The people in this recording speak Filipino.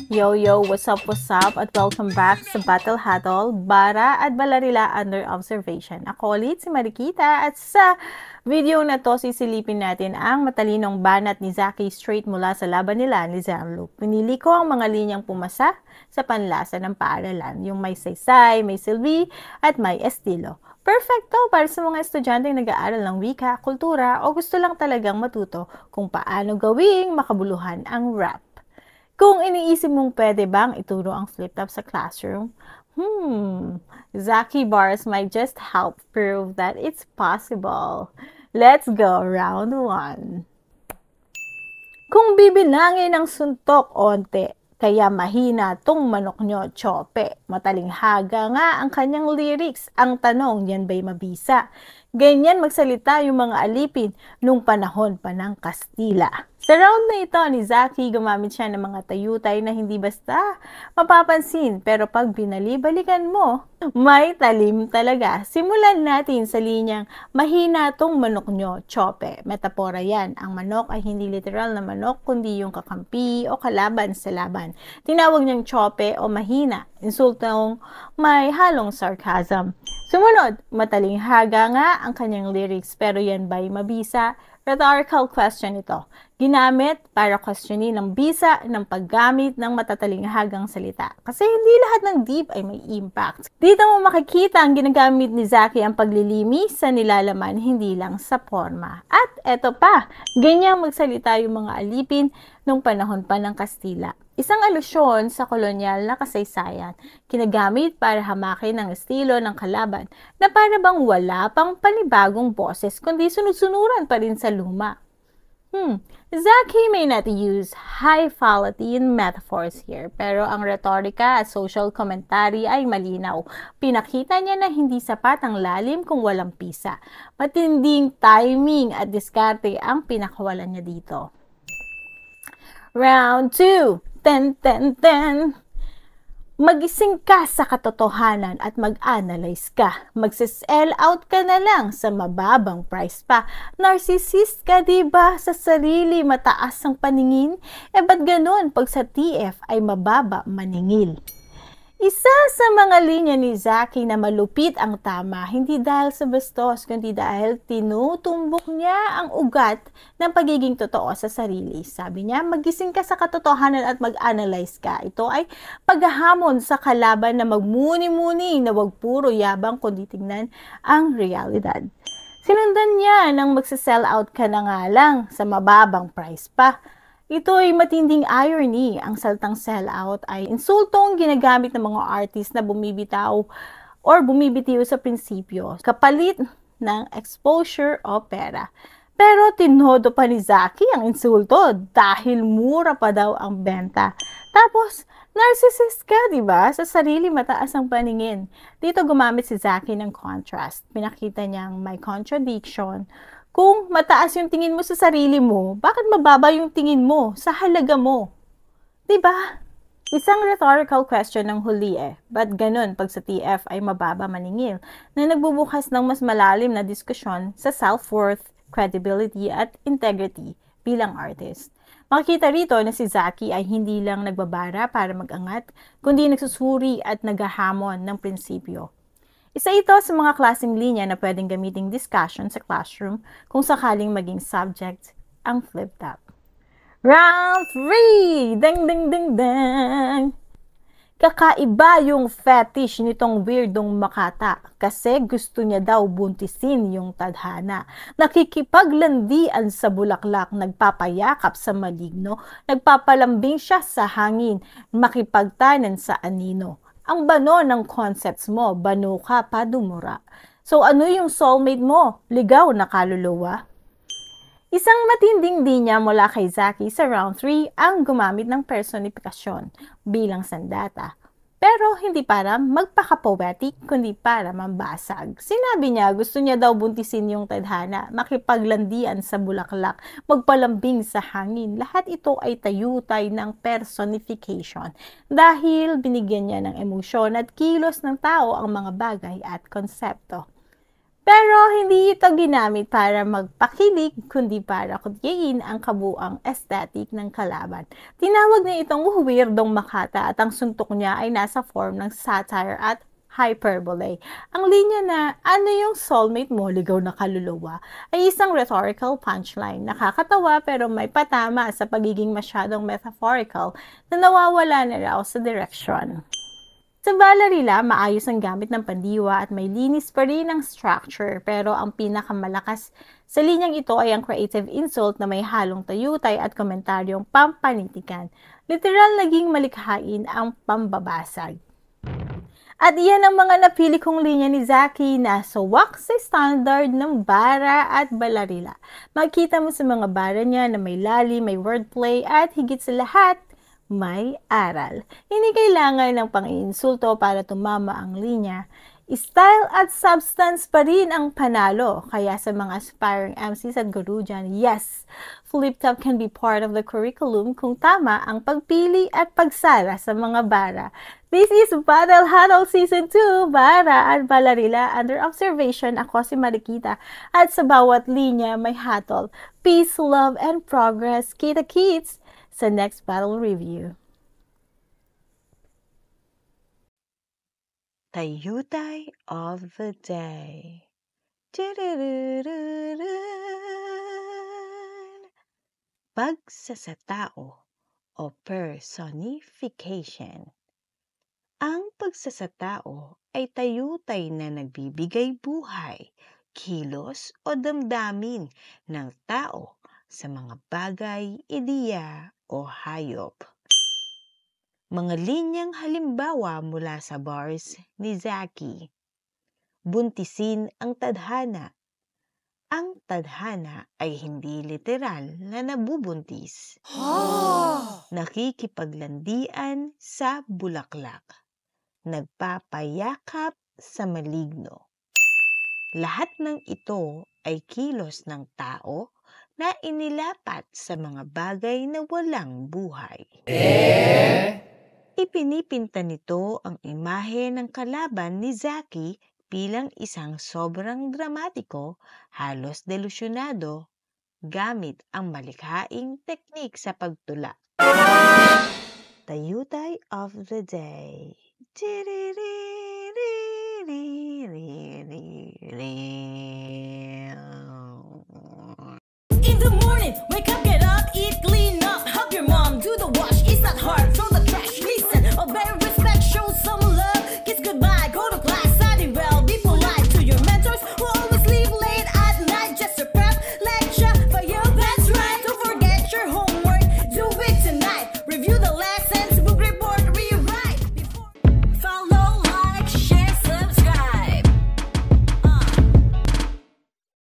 Yo, what's up, at welcome back sa Battle Huddle, Bara at Balarila Under Observation. Ako ulit si Marikita at sa video na to sisilipin natin ang matalinong banat ni Zaki straight mula sa laban nila ni Zanlu. Pinili ko ang mga linyang pumasa sa panlasa ng paaralan, yung may saysay, may silbi at may estilo. Perfecto para sa mga estudyanteng nag-aaral ng wika, kultura o gusto lang talagang matuto kung paano gawing makabuluhan ang rap. Kung iniisip mong pwede bang ituro ang flip-top sa classroom, Zaki bars might just help prove that it's possible. Let's go, round 1. Kung bibilangin ng suntok onte, kaya mahina tong manok nyo, chope. Matalinghaga nga ang kanyang lyrics. Ang tanong, yan ba'y mabisa? Ganyan magsalita yung mga alipin nung panahon pa ng Kastila. Sa round na ito ni Zaki, gumamit siya ng mga tayutay na hindi basta mapapansin, pero pag binalibalikan mo, may talim talaga. Simulan natin sa linyang mahina tong manok nyo, chope. Metapora yan. Ang manok ay hindi literal na manok, kundi yung kakampi o kalaban sa laban. Tinawag niyang chope o mahina. Insultong may halong sarcasm. Sumunod, matalinghaga nga ang kanyang lyrics, pero yan ba'y mabisa? Rhetorical question ito. Ginamit para questionin ang bisa ng paggamit ng matatalinghagang salita. Kasi hindi lahat ng deep ay may impact. Dito mo makikita ang ginagamit ni Zaki ang paglilimi sa nilalaman, hindi lang sa forma. At eto pa, ganyang magsalita yung mga alipin nung panahon pa ng Kastila. Isang alusyon sa kolonyal na kasaysayan, kinagamit para hamakin ang estilo ng kalaban na para bang wala pang panibagong boses kundi sunod-sunuran pa rin sa luma. Zaki may not use high fallacy in metaphors here, pero ang retorika at social commentary ay malinaw. Pinakita niya na hindi sapat ang lalim kung walang pisa. Matinding timing at diskarte ang pinakawalan niya dito. Round 2. Magising ka sa katotohanan at mag-analyze ka. Magse-sell out ka na lang sa mababang price pa. Narcissist ka diba sa sarili, mataas ang paningin? Ba't ganun pag sa TF ay mababa maningil? Isa sa mga linya ni Zaki na malupit ang tama, hindi dahil sa bastos, kundi dahil tinutumbok niya ang ugat ng pagiging totoo sa sarili. Sabi niya, magising ka sa katotohanan at mag-analyze ka. Ito ay paghahamon sa kalaban na magmuni-muni na wag puro yabang kundi tingnan ang realidad. Sinundan niya nang magsa-sell out ka na nga lang sa mababang price pa. Ito ay matinding irony. Ang salitang sellout ay insultong ginagamit ng mga artist na bumibitaw or bumibitiw sa prinsipyo, kapalit ng exposure o pera. Pero tinodo pa ni Zaki ang insulto dahil mura pa daw ang benta. Tapos, narcissist ka, diba? Sa sarili mataas ang paningin. Dito gumamit si Zaki ng contrast. Pinakita niyang may contradiction. Kung mataas yung tingin mo sa sarili mo, bakit mababa yung tingin mo sa halaga mo? Diba? Isang rhetorical question ng huli ba't ganun pag sa TF ay mababa maningil, na nagbubukas ng mas malalim na diskusyon sa self-worth, credibility at integrity bilang artist. Makikita rito na si Zaki ay hindi lang nagbabara para mag-angat, kundi nagsusuri at naghahamon ng prinsipyo. Isa ito sa mga klaseng linya na pwedeng gamiting discussion sa classroom kung sakaling maging subject ang flip-top. Round 3! Dang! Kakaiba yung fetish nitong weirdong Makata kasi gusto niya daw buntisin yung tadhana. Nakikipaglandian sa bulaklak, nagpapayakap sa maligno, nagpapalambing siya sa hangin, makipagtanan sa anino. Ang bano ng concepts mo, bano ka pa dumura. So ano yung soulmate mo? Ligaw na kaluluwa? Isang matinding linya mula kay Zaki sa round 3 ang gumamit ng personifikasyon bilang sandata. Pero hindi para magpaka-poetic, kundi para mambasag. Sinabi niya gusto niya daw buntisin yung tadhana, makipaglandian sa bulaklak, magpalambing sa hangin. Lahat ito ay tayutay ng personification dahil binigyan niya ng emosyon at kilos ng tao ang mga bagay at konsepto. Pero hindi ito ginamit para magpakilig, kundi para kutyain ang kabuang aesthetic ng kalaban. Tinawag niya itong weirdong makata at ang suntok niya ay nasa form ng satire at hyperbole. Ang linya na, "Ano yung soulmate mo, ligaw na kaluluwa?" ay isang rhetorical punchline. Nakakatawa pero may patama sa pagiging masyadong metaphorical na nawawala na raw sa direction. Sa Balarila, maayos ang gamit ng pandiwa at may linis pa rin ang structure, pero ang pinakamalakas sa linyang ito ay ang creative insult na may halong tayutay at komentaryong pampanitikan. Literal naging malikhain ang pambabasag. At iyan ang mga napili kong linya ni Zaki na suwak sa standard ng bara at Balarila. Makita mo sa mga bara niya na may lalim, may wordplay at higit sa lahat, may aral. Hindi kailangan ng pang-iinsulto para tumama ang linya. Style at substance pa rin ang panalo. Kaya sa mga aspiring MCs at guru dyan, yes, flip top can be part of the curriculum kung tama ang pagpili at pagsara sa mga bara. This is Battle Huddle Season 2, Bara at Balarila under observation. Ako si Marikita at sa bawat linya may hatol. Peace, love, and progress. Kita-kits sa next battle review. Tayutay of the day. Pagsasatao o personification. Ang pagsasatao ay tayutay na nagbibigay buhay, kilos o damdamin ng tao sa mga bagay, ideya o hayop. Mga linyang halimbawa mula sa bars ni Zaki. Buntisin ang tadhana. Ang tadhana ay hindi literal na nabubuntis. Nakikipaglandian sa bulaklak. Nagpapayakap sa maligno. Lahat ng ito ay kilos ng tao na inilapat sa mga bagay na walang buhay. Ipinipinta nito ang imahe ng kalaban ni Zaki bilang isang sobrang dramatiko, halos delusyonado, gamit ang malikhaing teknik sa pagtula. Tayutay of the day. In the morning, wake up, get up, eat, clean up, help your mom do the wash. It's not hard.